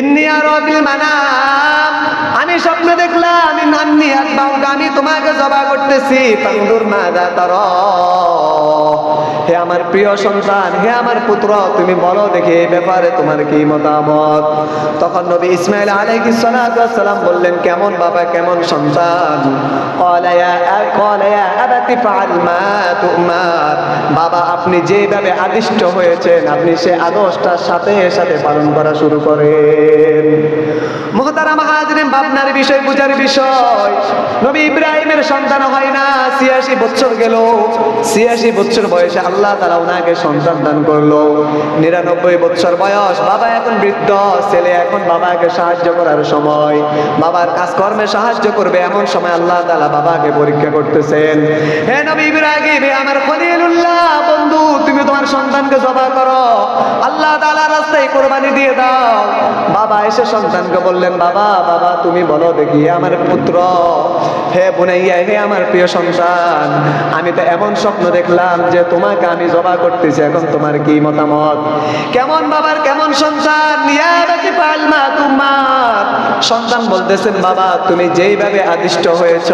ইন্নী আরা বিল মানাম, আমি স্বপ্নে দেখলাম আমি তোমাকে জবাই করতেছি। ফানজুর মাযা তারা, হে আমার প্রিয় সন্তান, হে আমার পুত্র, তুমি বলো দেখি এই ব্যাপারে তোমার কি মতামত। তখন নবী ইসমাঈল আলাইহিস সালাতু ওয়াস সালাম বললেন, কেমন বাবা, কেমন সন্তান? ক্বালা ইয়া আবাতি ফাআল মা তুমার, বাবা আপনি যেভাবে আদিষ্ট হয়েছেন আপনি সে আদেশটার সাথে সাথে পালন করা শুরু করেন। মুহতারাম হাজরিন, ভাবনার বিষয়, বুঝার বিষয়। নবী ইব্রাহিমের সন্তান হয় না, ৮৬ বছর গেল। ৮৬ বছর বয়সে আল্লাহ তাআলা ওনাকে সন্তান দান করলো। ৯৯ বছর বয়স, বাবা এখন বৃদ্ধ, ছেলে এখন বাবাকে সাহায্য করার সময়, বাবার কাজকর্মে সাহায্য করবে এমন সময় আল্লাহ তাআলা বাবাকে পরীক্ষা করতেছেন। হে নবী ইব্রাহিম, হে আমার খলিলুল্লাহ বন্ধু, তুমি তোমার সন্তানকে জবাই করো, আল্লাহ তাআলার রাস্তায় কুরবানি দিয়ে দাও। বাবা এসে সন্তানকে বললেন, বাবা বাবা তুমি বলো দেখি আমার পুত্র, হে বুনাইয়া, হে আমার প্রিয় সন্তান, আমি তো এমন স্বপ্ন দেখলাম যে তোমাকে আমি জবাই করতেছি, এখন তোমার কি মতামত? কেমন বাবার কেমন সন্তান? ইয়া বাতি ফাআল মা তুমার, সন্তান বলতেছেন, বাবা তুমি যেইভাবে আদিষ্ট হয়েছ,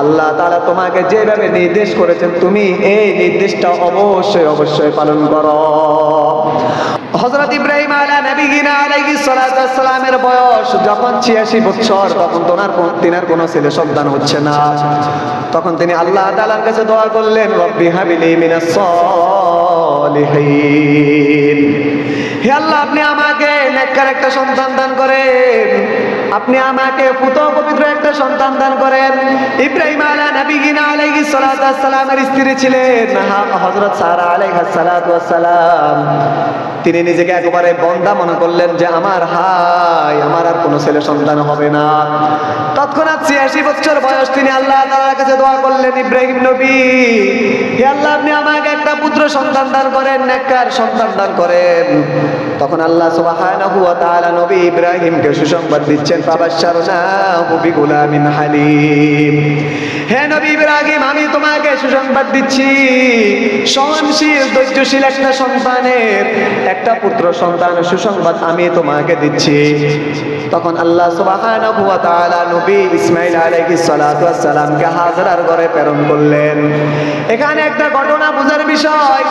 আল্লাহ তাআলা তোমাকে যেভাবে নির্দেশ করেছেন তুমি এই নির্দেশটা অবশ্যই অবশ্যই পালন করো। হযরত ইব্রাহিম আলাইহিস সালাতু ওয়াস সালামের বয়স যখন ৮৬ বছর, তখন তিনার কোনো ছেলে সন্তান হচ্ছে না। তখন তিনি আল্লাহ তাআলার কাছে দোয়া করলেন, রব্বি হাবিলি মিনাস সলিহিন, হে আল্লাহ আপনি আমাকে নেককার একটা সন্তান দান করেন, আপনি আমাকে পুত পবিত্র একটা সন্তান দান করেন। ইব্রাহিম আলাইহিস সালাতু ওয়াস সালামের স্ত্রী ছিলেন হযরত সারা আলাইহিস সালাতু ওয়াস সালাম। তিনি নিজেকে একেবারে বন্দা মনে করলেন যে আমার আর কোনো ছেলে সন্তান হবে না। তৎক্ষণাৎ ৮৬ বছর বয়স, তিনি আল্লাহ তাআলার কাছে দোয়া করলেন, ইব্রাহিম নবী, হে আল্লাহ আপনি আমাকে একটা পুত্র সন্তান দান করেন, নেককার সন্তান দান করেন। তখন আল্লাহ সুবহানাহু ওয়া তাআলা নবী ইব্রাহিমকে সুসংবাদ দিচ্ছেন, ফাবাশশারনাহু বিগুলামিন হালিম, হে নবী ইব্রাহিম আমি তোমাকে সুসংবাদ দিচ্ছি, সহনশীল ধৈর্যশীল একটা সন্তানের, একটা পুত্র সন্তান সুসংবাদ আমি তোমাকে দিচ্ছি। তখন আল্লাহ সুবহানাহু ওয়া তাআলা নবী ইসমাঈল আলাইহিস সালাতু ওয়াস সালামকে হাজরার ঘরে প্রেরণ করলেন। এখানে একটা ঘটনা বোঝার বিষয়,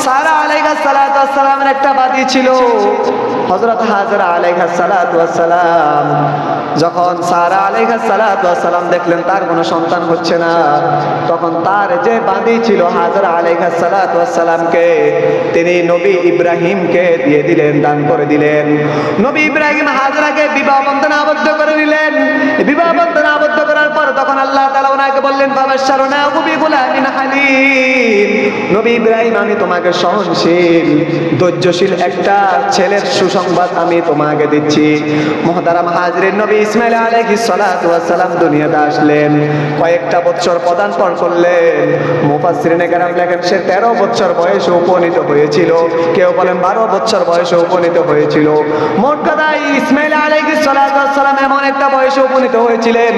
সারা আলাইহিস সালাতু ওয়াস সালামের একটা বাদী ছিল, হযরত হাজরা আলাইহিস সালাতু ওয়াস সালাম। যখন সারা আলাইহিস সালাতু ওয়াস সালাম দেখলেন তার কোনো সন্তান হচ্ছে না, তখন তার যে বাদী ছিল হাজরা আলাইহিস সালাতু ওয়াস সালামকে তিনি নবী ইব্রাহিমকে দিয়ে দিলেন, দান করে দিলেন। নবী ইব্রাহিম হাজরাকে বিবাহ বন্ধনে আবদ্ধ করে নিলেন। বিবাহ বন্ধনে আবদ্ধ করার পর তখন আল্লাহ তাআলা ওনাকে বললেন, ফাবাশশারনাহু বিগুলামিন হালিম, নবী ইব্রাহিম আমি তোমাকে সহনশীল ধৈর্যশীল একটা ছেলের সুসংবাদ আমি তোমাকে দিচ্ছি। মুহতারাম হাজরিন, নবী ইসমাঈল আলাইহিস সালাতু ওয়াস সালাম দুনিয়াতে আসলেন, কয়েকটা বছর পদার্পণ করলেন। মুফাসসিরিনে কেরাম লেখেন সে 13 বছর বয়সে উপনীত হয়েছিল, কেউ বলেন 12 বছর বয়সে উপনীত হয়েছিল। মোট কথা ইসমাঈল আলাইহিস সালাতু ওয়াস সালাম এমন একটা বয়সে উপনীত হয়েছিলেন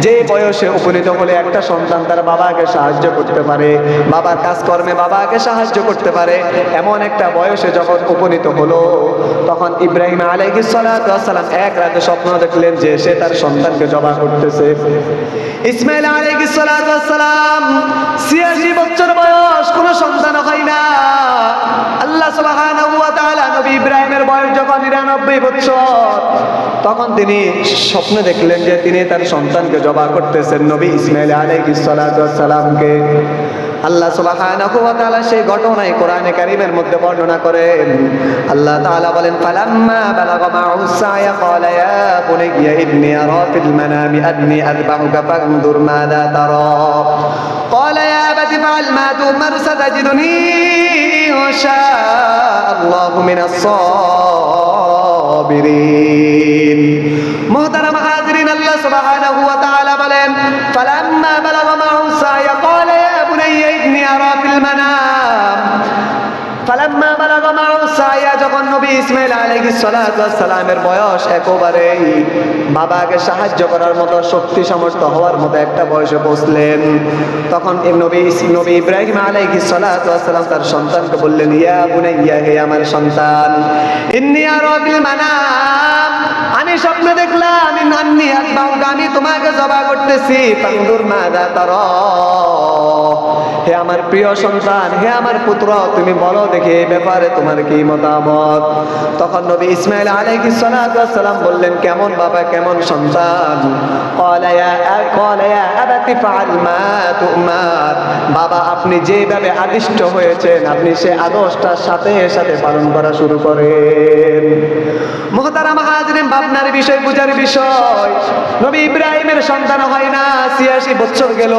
যে বয়সে উপনীত হলে একটা সন্তান তার বাবাকে সাহায্য করতে পারে, বাবার কাজকর্মে বাবাকে সাহায্য করতে পারে, এমন একটা বয়সে যখন উপনীত হলো, তখন ইব্রাহিম আলাইহিস সালাতু ওয়াস সালাম এক রাতে স্বপ্ন দেখলেন যে সে তার সন্তানকে জবাই করতেছে। ইসমাঈল আলাইহিস সালাতু ওয়াস সালাম ৮৬ বছর বয়স, কোনো সন্তান হয় না। আল্লাহ সুবহানাহু ওয়া তাআলা নবী ইব্রাহিমের বয়স যখন ৯৯ বছর, তখন তিনি স্বপ্নে দেখলেন যে তিনি তার সন্তানকে জবাই করতেছেন, নবী ইসমাঈল আলাইহিস সালাতু ওয়াস সালামকে। আল্লাহ সুবহানাহু ওয়া তাআলা সেই ঘটনাই কোরআনে কারীমের মধ্যে বর্ণনা করেন। আল্লাহ তাআলা বলেন, ফালাম্মা বালাগা মা'হু সা'য়া ক্বালা ইয়া বুনাইয়া ইন্নী আরা ফিল মানামি আন্নী আযবাহুকা ফানজুর মাযা তারা, ক্বালা ইয়া আবাতি ফাআল মা তু'মার সাতাজিদুনি ইনশাআল্লাহু মিনাস সাবিরিন। মুহতারাম হাজরিন, আল্লাহ সুবহানাহু ওয়া তাআলা বলেন, ফালাম্মা বালাগা মা'হু সা'য়া ক্বালা ইয়া বুনাইয়া ইন্নী আরা ফিল মানাম, ফালাম্মা বালাগা মা'হু সা'য়া অবস্থায় যখন নবী ইসমাইল আলাইহিস সালাতু ওয়াস সালামের বয়স একেবারেই বাবাকে সাহায্য করার মতো শক্তি সামর্থ্য হওয়ার মতো একটা বয়সে পৌঁছলেন, তখন নবী ইব্রাহিম আলাইহিস সালাতু ওয়াস সালাম তার সন্তানকে বললেন, ইয়া বুনাইয়া, হে আমার সন্তান, ইন্নী আরা বিল মানাম, আমি স্বপ্নে দেখলাম, ইন্নী আযবাহুকা, আমি তোমাকে জবাহ করতেছি, ফানজুর মাযা তারা, হে আমার প্রিয় সন্তান, হে আমার পুত্র, তুমি বলো দেখি এই ব্যাপারে তোমার কি মতামত। তখন নবী ইসমাইল আলাইহিস সালাতু ওয়াস সালাম বললেন, কেমন বাবা, কেমন সন্তান? ক্বালা ইয়া আবাতি ফাআল মা তুমার, বাবা আপনি যেভাবে আদিষ্ট হয়েছেন আপনি সে আদেশটার সাথে সাথে পালন করা শুরু করেন। মুহতারাম হাজিরিন, ভাবনার বিষয়, বুঝার বিষয়, নবী ইব্রাহিমের সন্তান হয় না, ৮৬ বছর গেল,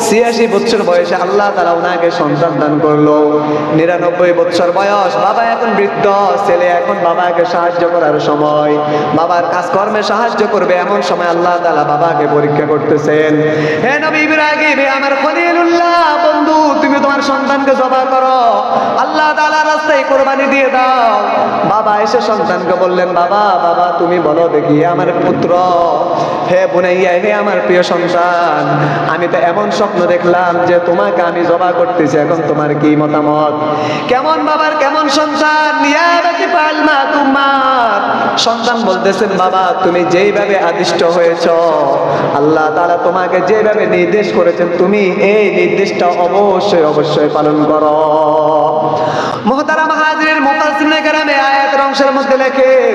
৮৬ বছর বয়সে আল্লাহ তাআলা ওনাকে সন্তান দান করলো। ৯৯ বছর বয়স, বাবা এখন বৃদ্ধ, ছেলে এখন বাবাকে সাহায্য করার সময়, বাবার কাজকর্মে সাহায্য করবে এমন সময় আল্লাহ তাআলা বাবাকে পরীক্ষা করতেছেন। হে নবী ইব্রাহিম, হে আমার খলিলুল্লাহ বন্ধু, তুমি তোমার সন্তানকে জবাহ করো, আল্লাহ তাআলার রাস্তায় কুরবানি দিয়ে দাও। বাবা এসে সন্তানকে বললেন, বাবা বাবা তুমি বলো দেখি আমার পুত্র, হে বুনাইয়া, হে আমার প্রিয় সন্তান, আমি তো এমন স্বপ্ন দেখলাম যে তোমাকে আমি জবাহ করতেছি, এখন তোমার কি মতামত? কেমন বাবার কেমন সন্তান? ইয়া আবাতি ফাআল মা তুমার, সন্তান বলতেছেন, বাবা তুমি যেইভাবে আদিষ্ট হয়েছো, আল্লাহ তাআলা তোমাকে যেভাবে নির্দেশ করেছেন তুমি এই নির্দেশটা অবশ্যই অবশ্যই পালন করো। মুহতারাম হাজির, মুফাসসিরিনে কেরামে আয়াতের অংশের মধ্যে লেখেন,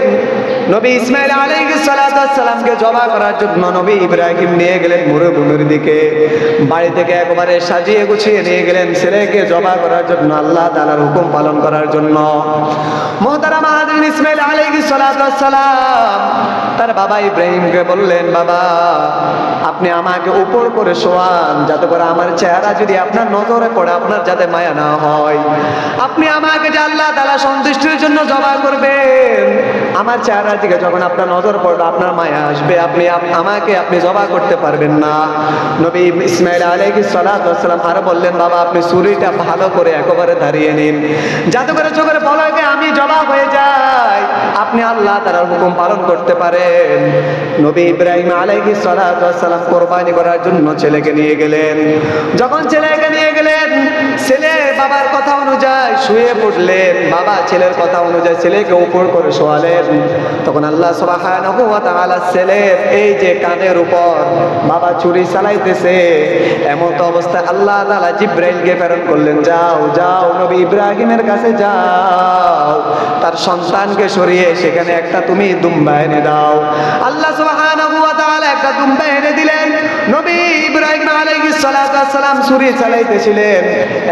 নবী ইসমাইল আলাইহিস সালাতু ওয়াস সালামকে জবাহ করার জন্য নবী ইব্রাহিম নিয়ে গেলেন মরুভূমির দিকে, বাড়ি থেকে একেবারে সাজিয়ে গুছিয়ে নিয়ে গেলেন ছেলেকে জবাহ করার জন্য, আল্লাহ তাআলার হুকুম পালন করার জন্য। মুহতারাম হাজির, ইসমাইল আলাইহিস সালাতু ওয়াস সালাম তার বাবা ইব্রাহিমকে বললেন, বাবা আপনি আমাকে উপর করে শোয়ান, যাতে করে আমার চেহারা যদি আপনার নজরে পড়ে আপনার যাতে মায়া না হয়, আপনি আমাকে যে আল্লাহ তাআলা সন্তুষ্টির জন্য জবাহ করবেন, আমার চেহারার দিকে যখন আপনার নজর পড়বে আপনার মায়া আসবে, আপনি জবাহ করতে পারবেন না। নবী ইসমাইল আলাইহিস সালাতু ওয়াস সালাম আরো বললেন, বাবা আপনি ছুরিটা ভালো করে একেবারে দাঁড়িয়ে নিন, যাতে করে চোখের পলকে আমি জবাহ হয়ে যাই, আপনি আল্লাহ তাআলার হুকুম পালন করতে পারেন। নবী ইব্রাহিম আলাইহিস সালাতু ওয়াস সালাম কুরবানি করার জন্য ছেলেকে নিয়ে গেলেন। যখন ছেলেকে নিয়ে গেলেন, ছেলে বাবার কথা অনুযায়ী শুয়ে পড়লেন, বাবা ছেলের কথা অনুযায়ী ছেলেকে উপর করে শোয়ালেন। তখন আল্লাহ সুবহানাহু ওয়া তাআলা ছেলের এই যে কানের উপর বাবা ছুরি চালাইতেছে, এমন অবস্থায় আল্লাহ তাআলা জিবরাইলকে প্রেরণ করলেন, যাও যাও নবী ইব্রাহিমের কাছে যাও, তার সন্তানকে সরিয়ে সেখানে একটা তুমি দুম্বা এনে দাও। আল্লাহ সুবহানাহু ওয়া তাআলা একটা দুম্বা এনে দিলেন। নবী ইব্রাহিম আলাইহিস সালাতু ওয়াস সালাম ছুরি চালাইতেছিলেন,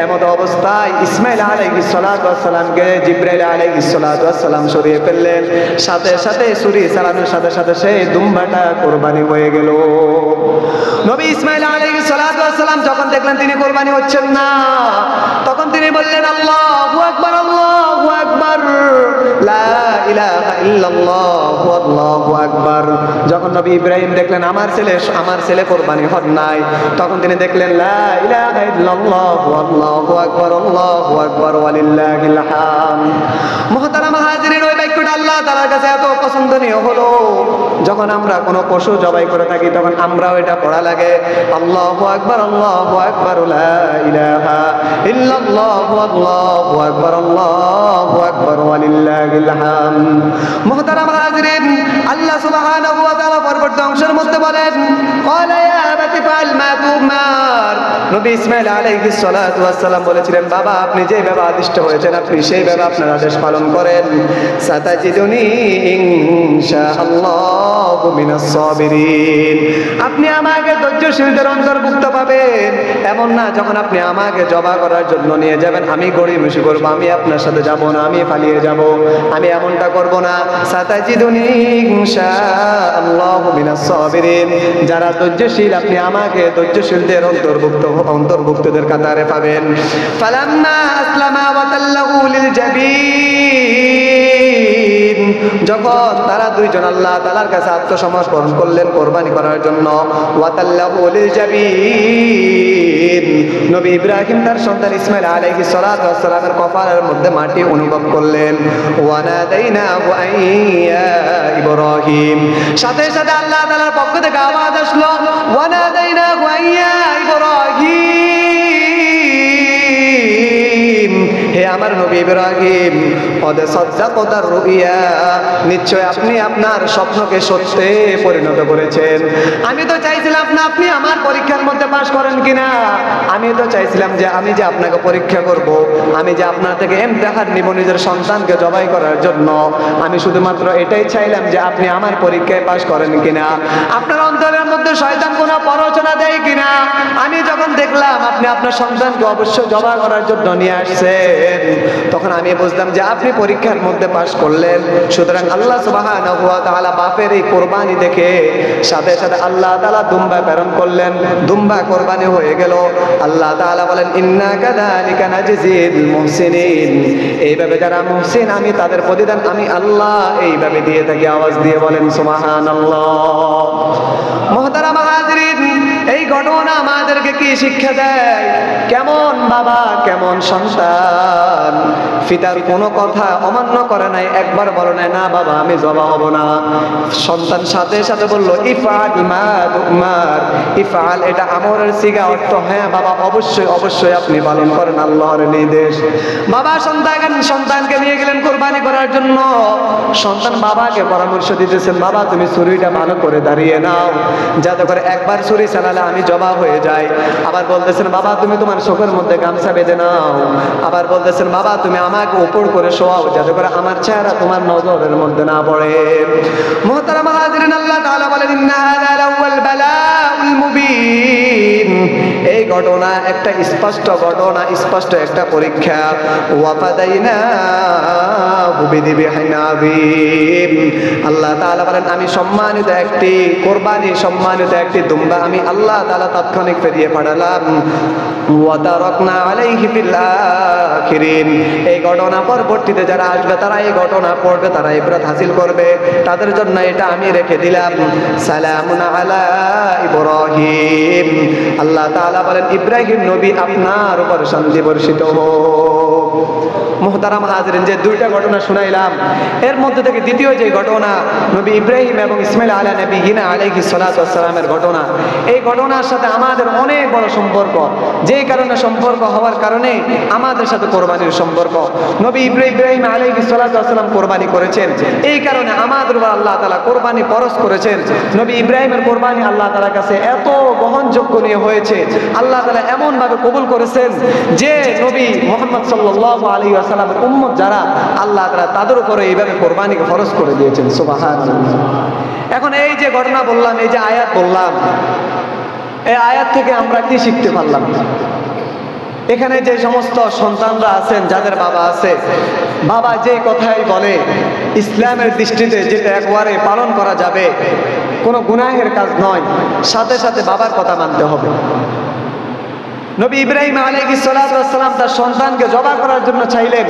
এমন অবস্থায় ইসমাইল আলাইহিস সালাতু ওয়াস সালামকে জিবরাইল আলাইহিস সালাতু ওয়াস সালাম সরিয়ে ফেললেন। সাথে সাথে ছুরি চালানোর সাথে সাথে সেই দুম্বাটা কুরবানি হয়ে গেল। নবী ইসমাইল আলাইহিস সালাতু ওয়াস সালাম যখন দেখলেন তিনি কুরবানি হচ্ছেন না, তখন তিনি বললেন, আল্লাহু আকবার, আল্লাহু আকবার, লা ইলাহা ইল্লাল্লাহু, আল্লাহু আকবার। যখন নবী ইব্রাহিম দেখলেন আমার ছেলে কুরবানি হন নাই, তখন তিনি দেখলেন, লা ইলাহা ইল্লাল্লাহু, আল্লাহু আকবার, আল্লাহু আকবার, ওয়ালিল্লাহিল হামদ। মুহতারাম হাজিরিন, ওই বাক্যটা আল্লাহ তাআলার কাছে এত পছন্দনীয় হলো, যখন আমরা কোনো পশু জবাই করে থাকি তখন আমরাও এটা পড়া লাগে, আল্লাহু আকবার, আল্লাহু আকবার, লা ইলাহা ইল্লাল্লাহু, আল্লাহু আকবার, আল্লাহু আকবার, ওয়ালিল্লাহিল হামদ। মুহতারাম হাজিরিন, আল্লাহ সুবহানাহু ওয়া তাআলা পরবর্তী অংশের মধ্যে বলেন, ক্বালা ইয়া আবাতি ফাআল মা তুমার, নবী ইসমাইল আলাইহিস সালাতু ওয়াস সালাম বলেছিলেন, বাবা আপনি যেভাবে আদিষ্ট হয়েছেন আপনি সেইভাবে আপনার আদেশ পালন করেন, সাতাজিদুনি ইনশাআল্লাহু মিনাস সাবিরিন, আপনি আমাকে ধৈর্যশীলদের অন্তর্ভুক্ত পাবেন। এমন না যখন আপনি আমাকে জবাহ করার জন্য নিয়ে যাবেন আমি গড়িমসি করব, আমি আপনার সাথে যাব না, আমি পালিয়ে যাব, আমি এমনটা করব না। সাতাজিদুনি ইনশাআল্লাহু মিনাস সাবিরিন, যারা ধৈর্যশীল আপনি আমাকে ধৈর্যশীলদের অন্তর্ভুক্তদের কাতারে পাবেন। ফালাম্মা আসলামা ওয়া তাল্লাহু লিল জাবিন, যখন তারা দুইজন আল্লাহ তাআলার কাছে আত্মসমর্পণ করলেন কোরবানি করার জন্য, ওয়াতাল্লাহু লিল জাবিন, নবী ইব্রাহিম তার সন্তান ইসমাইল আলাইহিস সালাতু ওয়াস সালামের কপালের মধ্যে মাটি অনুভব করলেন। ওয়ানাদাইনাহু আইয়া ইব্রাহিম, সাথে সাথে আল্লাহ তাআলার পক্ষ থেকে আওয়াজ আসলো, ওয়ানাদাইনাহু আইয়া ইব্রাহিম, হে আমার নবী ইব্রাহিম, কদ সাদ্দাকতার রুইয়া, নিশ্চয় আপনি আপনার স্বপ্নকে সত্যে পরিণত করেছেন। আমি তো চাইছিলাম না আপনি আমার পরীক্ষার মধ্যে পাশ করেন কিনা, আমি তো চাইছিলাম যে আমি যে আপনাকে পরীক্ষা করব, আমি যে আপনার থেকে ইমতিহান নিব নিজের সন্তানকে জবাই করার জন্য, আমি শুধুমাত্র এটাই চাইলাম যে আপনি আমার পরীক্ষায় পাশ করেন কিনা, আপনার অন্তরের মধ্যে শয়তান কোনো প্ররোচনা দেয় কিনা। আমি যখন দেখলাম আপনি আপনার সন্তানকে অবশ্যই জবাই করার জন্য নিয়ে আসছেন, তখন আমি বুঝলাম যে আপনি পরীক্ষার মধ্যে পাশ করলেন। সুতরাং আল্লাহ সুবহানাহু ওয়া তাআলা বাপের এই কোরবানি দেখে সাথে সাথে আল্লাহ তাআলা দুম্বা প্রেরণ করলেন, দুম্বা কোরবানি হয়ে গেল। আল্লাহ তাআলা বলেন, ইন্না কাযালিকা নাজজিল মুহসিনিন, এইভাবে যারা মুহসিন আমি তাদের প্রতিদান আমি আল্লাহ এইভাবে দিয়ে থাকি। আওয়াজ দিয়ে বলেন সুবহানাল্লাহ। মুহতারাম হাজিরিন, এই ঘটনা আমাদেরকে কি শিক্ষা দেয়? কেমন বাবা কেমন সন্তান, পিতার কোনো কথা অমান্য করে নাই, একবার বলে নাই না বাবা আমি জবা হব না। সন্তান সাথে সাথে বলল, ইফআল মা তুমার, ইফআল এটা আমরের সিগা, অর্থ হ্যাঁ বাবা অবশ্যই অবশ্যই আপনি পালন করেন আল্লাহর নির্দেশ। বাবা সন্তানকে নিয়ে গেলেন কোরবানি করার জন্য। সন্তান বাবাকে পরামর্শ দিতেছেন, বাবা তুমি ছুরিটা ভালো করে দাঁড়িয়ে নাও, যাতে করে একবার ছুরি চালালে আমি জবা হয়ে যাই। আবার বলতেছেন, বাবা তুমি তোমার চোখের মধ্যে গামছা বেঁধে নাও। আবার বলতেছেন, বাবা তুমি আমাকে উপর করে শোয়াও, যাতে করে আমার চেহারা তোমার নজরের মধ্যে না পড়ে। মুহতারাম হাজিরিন, আল্লাহ তাআলা বলেন, ইন্না হাযা লাহুয়াল বালাউল মুবিন, এই ঘটনা একটা স্পষ্ট ঘটনা, স্পষ্ট একটা পরীক্ষা। ওয়াফাদাইনাহু বিযিবহিন আযীম, আল্লাহ তাআলা বলেন আমি সম্মানিত একটি কোরবানি, সম্মানিত একটি দুম্বা আমি আল্লাহ তাআলা তাৎক্ষণিক ফিরিয়ে পাঠালাম। ওয়া তারাকনা আলাইহি ফিল আখিরিন, এই ঘটনা পরবর্তীতে যারা আসবে তারা এই ঘটনা পড়বে, তারা ইবরাত হাসিল করবে, তাদের জন্য এটা আমি রেখে দিলাম। সালামুন আলা ইব্রাহিম, আল্লাহ তাআলা বলেন ইব্রাহিম নবী আপনার উপর শান্তি বর্ষিত হোক। মুহতারাম হাজিরিন, যে দুইটা ঘটনা শুনাইলাম, এর মধ্যে থেকে দ্বিতীয় যে ঘটনা নবী ইব্রাহিম এবং ইসমাইল আলা নবিয়িনা আলাইহিস সালাতু ওয়াস সালামের ঘটনা, এই ঘটনার সাথে আমাদের অনেক বড় সম্পর্ক। যেই কারণে সম্পর্ক হওয়ার কারণে আমাদের সাথে কোরবানির সম্পর্ক। নবী ইব্রাহিম আলাইহিস সালাতু ওয়াস সালাম কোরবানি করেছেন, এই কারণে আমাদের উপর আল্লাহ তাআলা কোরবানি ফরজ করেছেন। নবী ইব্রাহিমের কোরবানি আল্লাহ তাআলার কাছে এত গ্রহণযোগ্য নিয়ে হয়েছে, আল্লাহ তাআলা এমন ভাবে কবুল করেছেন যে নবী মুহাম্মদ সাল্লাল্লাহু আলাইহি ওয়াসাল্লামের উম্মত যারা, আল্লাহ তাআলা তাদের উপরে এইভাবে কোরবানিকে ফরজ করে দিয়েছেন। সুবহানাল্লাহ। এখন এই যে ঘটনা বললাম, এই যে আয়াত বললাম, এই আয়াত থেকে আমরা কি শিখতে পারলাম? এখানে যে সমস্ত সন্তানরা আছেন, যাদের বাবা আছে, বাবা যে কথাই বলে ইসলামের দৃষ্টিতে যেটা একবারে পালন করা যাবে, কোনো গুনাহের কাজ নয়, সাথে সাথে বাবার কথা মানতে হবে। নবী ইব্রাহিম আলাইহিস সালাতু ওয়াস সালাম তার সন্তানকে জবাই করার জন্য চাইলেন,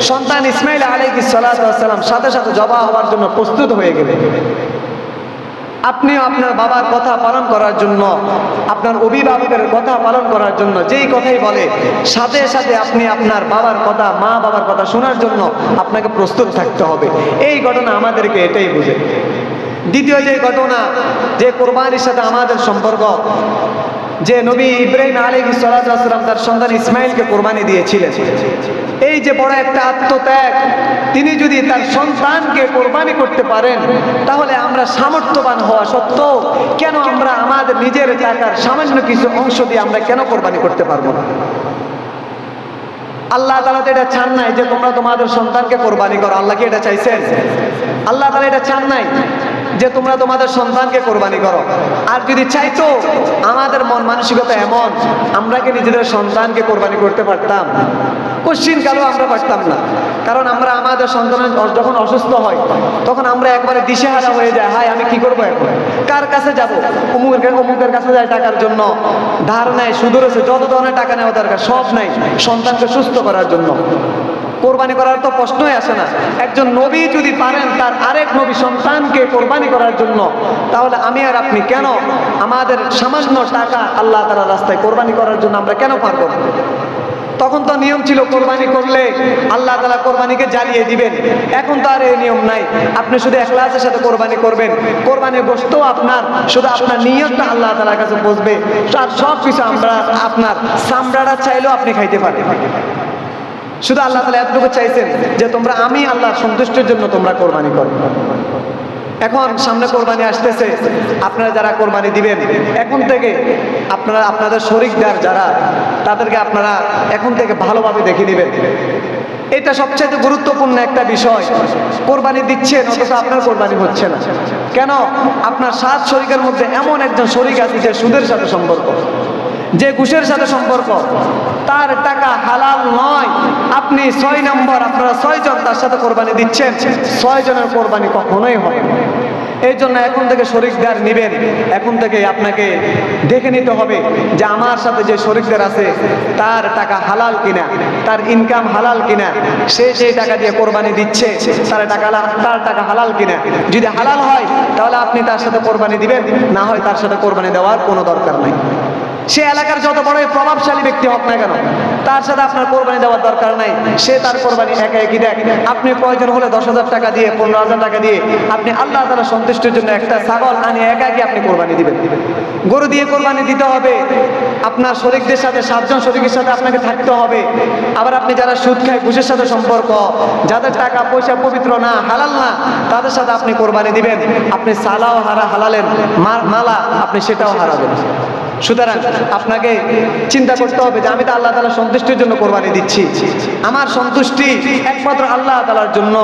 সন্তান ইসমাইল আলাইহিস সালাতু ওয়াস সালাম সাথে সাথে জবাই হওয়ার জন্য প্রস্তুত হয়ে গেলেন। আপনিও আপনার বাবার কথা পালন করার জন্য, আপনার অভিভাবকের কথা পালন করার জন্য যেই কথাই বলে, সাথে সাথে আপনি আপনার বাবার কথা, মা বাবার কথা শোনার জন্য আপনাকে প্রস্তুত থাকতে হবে। এই ঘটনা আমাদেরকে এটাই বোঝে। দ্বিতীয় যে ঘটনা, যে কোরবানির সাথে আমাদের সম্পর্ক, যে নবী ইব্রাহিম আলাইহিস সালাতু ওয়াস সালাম তার সন্তান ইসমাইলকে কোরবানি দিয়েছিলেন, এই যে বড় একটা আত্মত্যাগ, তিনি যদি তার সন্তানকে কোরবানি করতে পারেন, তাহলে আমরা সামর্থ্যবান হওয়া সত্ত্বেও কেন আমরা আমাদের নিজের টাকার সামান্য কিছু অংশ দিয়ে আমরা কেন কোরবানি করতে পারবো না? আল্লাহ তাআলা তো এটা চান নাই যে তোমরা তোমাদের সন্তানকে কোরবানি করো। আল্লাহ কি এটা চাইছেন? আল্লাহ তাআলা এটা চান নাই যে তোমরা তোমাদের সন্তানকে কোরবানি করো। আর যদি চাইতো, আমাদের মন মানসিকতা এমন, আমরা কি নিজেদের সন্তানকে কোরবানি করতে পারতাম? কোশ্চিন কালো আমরা পারতাম না। কারণ আমরা আমাদের সন্তান যখন অসুস্থ হয়, তখন আমরা একবারে দিশেহারা হয়ে যায়, হায় আমি কি করবো এখন, কার কাছে যাব? অমুকের কাছে যায় টাকার জন্য, ধার নেয়, সুদ রয়েছে, যত ধরনের টাকা নেওয়া দরকার সব নাই সন্তানকে সুস্থ করার জন্য। কোরবানি করার তো প্রশ্নই আসে না। একজন নবী যদি পারেন তার আরেক নবী সন্তানকে কোরবানি করার জন্য, তাহলে আমি আর আপনি কেন আমাদের সামান্য টাকা আল্লাহ তাআলার রাস্তায় কোরবানি করার জন্য আমরা কেন পারবো না? তখন তো নিয়ম ছিল কোরবানি করলে আল্লাহ তাআলা কোরবানিকে জ্বালিয়ে দিবেন। এখন তো আর এই নিয়ম নাই। আপনি শুধু ইখলাসের সাথে কোরবানি করবেন, কোরবানির গোশত আপনার, শুধু আপনার নিয়তটা আল্লাহ তাআলার কাছে পৌঁছবে। আর সব কিছু আমরা আপনার চামড়াটা চাইলেও আপনি খাইতে পারেন। শুধু আল্লাহ তাআলা এতটুকু চাইছেন যে তোমরা আমি আল্লাহর সন্তুষ্টির জন্য তোমরা কোরবানি করো। এখন সামনে কোরবানি আসতেছে, আপনারা যারা কোরবানি দিবেন এখন থেকে আপনারা আপনাদের শরীকদার যারা, তাদেরকে আপনারা এখন থেকে ভালোভাবে দেখে নেবেন। এটা সবচেয়ে গুরুত্বপূর্ণ একটা বিষয়। কোরবানি দিচ্ছেন অথচ আপনার কোরবানি হচ্ছে না কেন? আপনার 7 শরীকের মধ্যে এমন একজন শরীক আছে যে সুদের সাথে সম্পর্ক, যে ঘুষের সাথে সম্পর্ক, তার টাকা হালাল নয়। আপনি 6 নম্বর, আপনারা 6 জন তার সাথে কোরবানি দিচ্ছেন, 6 জনের কোরবানি কখনোই হয়। এই জন্য এখন থেকে শরীকদার নিবেন, এখন থেকে আপনাকে দেখে নিতে হবে যে আমার সাথে যে শরীকদার আছে তার টাকা হালাল কিনা, তার ইনকাম হালাল কিনা, সে সেই টাকা দিয়ে কোরবানি দিচ্ছে তার টাকা হালাল কিনা। যদি হালাল হয় তাহলে আপনি তার সাথে কোরবানি দিবেন, না হয় তার সাথে কোরবানি দেওয়ার কোনো দরকার নাই। সে এলাকার যত বড় প্রভাবশালী ব্যক্তি হোক না কেন, তার সাথে আপনার কোরবানি দেওয়ার দরকার নাই। সে তার কোরবানি একা একই দেখ। আপনি প্রয়োজন হলে 10,000 টাকা দিয়ে, 15,000 টাকা দিয়ে আপনি আল্লাহ তাআলা সন্তুষ্টির জন্য একটা ছাগল আনি একা একই আপনি কোরবানি দিবেন। গরু দিয়ে কোরবানি দিতে হবে, আপনার শরীকদের সাথে 7 জন শরীকের সাথে আপনাকে থাকতে হবে। আবার আপনি যারা সুদ খায়, ঘুষের সাথে সম্পর্ক, যাদের টাকা পয়সা পবিত্র না, হালাল না, তাদের সাথে আপনি কোরবানি দিবেন। আপনি সালাও হারালেন, মালা আপনি সেটাও হারাবেন। সুতরাং আপনাকে চিন্তা করতে হবে যে আমি তো আল্লাহ তাআলার সন্তুষ্টির জন্য কোরবানি দিচ্ছি। আমার সন্তুষ্টি একমাত্র আল্লাহ তাআলার জন্য,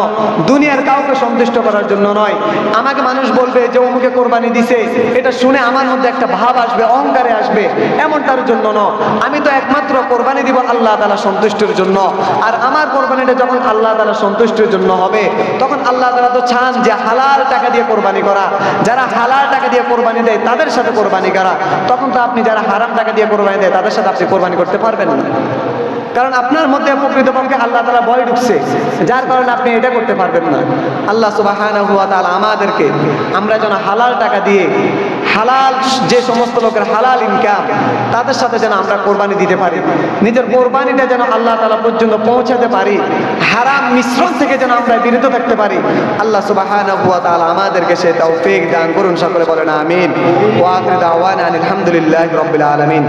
দুনিয়ার কাউকে সন্তুষ্ট করার জন্য নয়। আমাকে মানুষ বলবে যে অমুকে কোরবানি দিছে, এটা শুনে আমার মধ্যে একটা ভাব আসবে, অহংকারে আসবে, এমনটার জন্য নয়। আমি তো একমাত্র কোরবানি দিব আল্লাহ তাআলার সন্তুষ্টির জন্য। আর আমার কোরবানিটা যখন আল্লাহ তাআলার সন্তুষ্টির জন্য হবে, তখন আল্লাহ তাআলা তো চান যে হালাল টাকা দিয়ে কোরবানি করা। যারা হালাল টাকা দিয়ে কোরবানি দেয় তাদের সাথে কোরবানি করা। তখন তো আপনি যারা হারাম টাকা দিয়ে কোরবানি দেয় তাদের সাথে আপনি কোরবানি করতে পারবেন না, কারণ আপনার মধ্যে প্রকৃতপক্ষে আল্লাহ তাআলা ভয় ঢুকছে, যার কারণে আপনি এটা করতে পারবেন না। আল্লাহ সুবহানাহু ওয়া তাআলা আমাদেরকে, আমরা যেন হালাল টাকা দিয়ে, হালাল যে সমস্ত লোকের হালাল ইনকাম, তাদের সাথে যেন আমরা কোরবানি দিতে পারি, নিজের কোরবানিটা যেন আল্লাহ তাআলা পর্যন্ত পৌঁছাতে পারি, হারাম মিশ্রণ থেকে যেন আমরা বিরত থাকতে পারি। আল্লাহ সুবহানাহু ওয়া তাআলা আমাদেরকে সে তৌফিক দান করুন। সকলে বলেন আমিন। ওয়া আখিরু দাওয়ানা আলহামদুলিল্লাহি রাব্বিল আলামিন।